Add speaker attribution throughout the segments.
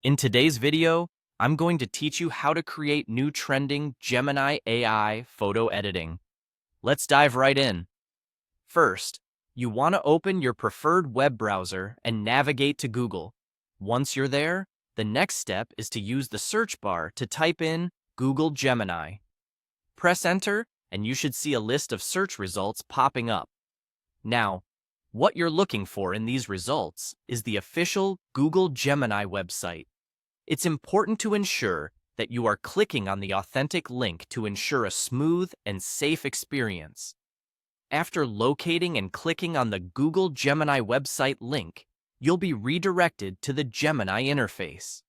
Speaker 1: In today's video, I'm going to teach you how to create new trending Gemini AI photo editing. Let's dive right in. First, you want to open your preferred web browser and navigate to Google. Once you're there, the next step is to use the search bar to type in Google Gemini. Press enter, and you should see a list of search results popping up. Now, what you're looking for in these results is the official Google Gemini website. It's important to ensure that you are clicking on the authentic link to ensure a smooth and safe experience. After locating and clicking on the Google Gemini website link, you'll be redirected to the Gemini interface.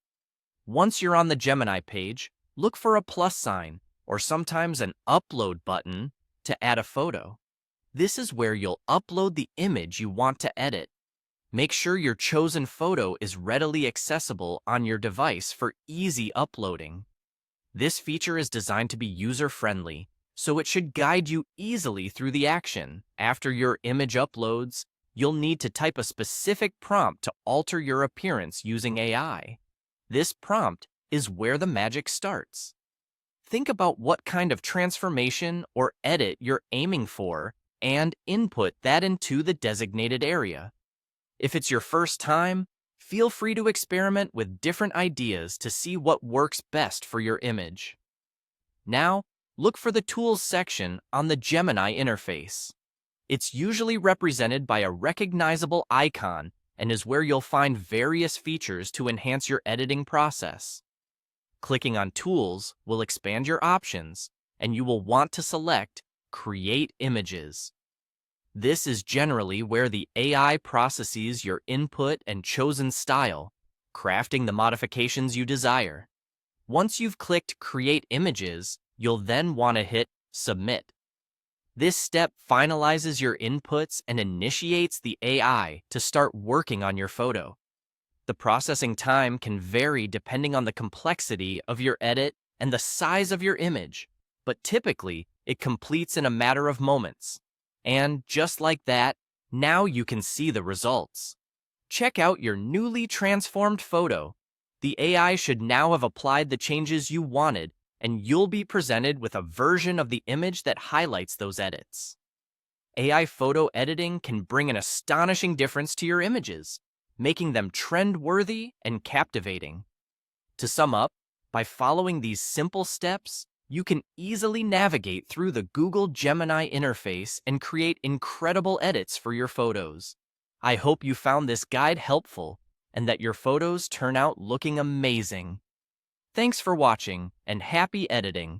Speaker 1: Once you're on the Gemini page, look for a plus sign or sometimes an upload button to add a photo. This is where you'll upload the image you want to edit. Make sure your chosen photo is readily accessible on your device for easy uploading. This feature is designed to be user-friendly, so it should guide you easily through the action. After your image uploads, you'll need to type a specific prompt to alter your appearance using AI. This prompt is where the magic starts. Think about what kind of transformation or edit you're aiming for and input that into the designated area. If it's your first time, feel free to experiment with different ideas to see what works best for your image. Now, look for the Tools section on the Gemini interface. It's usually represented by a recognizable icon and is where you'll find various features to enhance your editing process. Clicking on Tools will expand your options, and you will want to select Create Images. This is generally where the AI processes your input and chosen style, crafting the modifications you desire. Once you've clicked Create Images, you'll then want to hit Submit. This step finalizes your inputs and initiates the AI to start working on your photo. The processing time can vary depending on the complexity of your edit and the size of your image, but typically it completes in a matter of moments. And just like that, now you can see the results. Check out your newly transformed photo. The AI should now have applied the changes you wanted, and you'll be presented with a version of the image that highlights those edits. AI photo editing can bring an astonishing difference to your images, making them trend-worthy and captivating. To sum up, by following these simple steps, you can easily navigate through the Google Gemini interface and create incredible edits for your photos. I hope you found this guide helpful and that your photos turn out looking amazing. Thanks for watching and happy editing.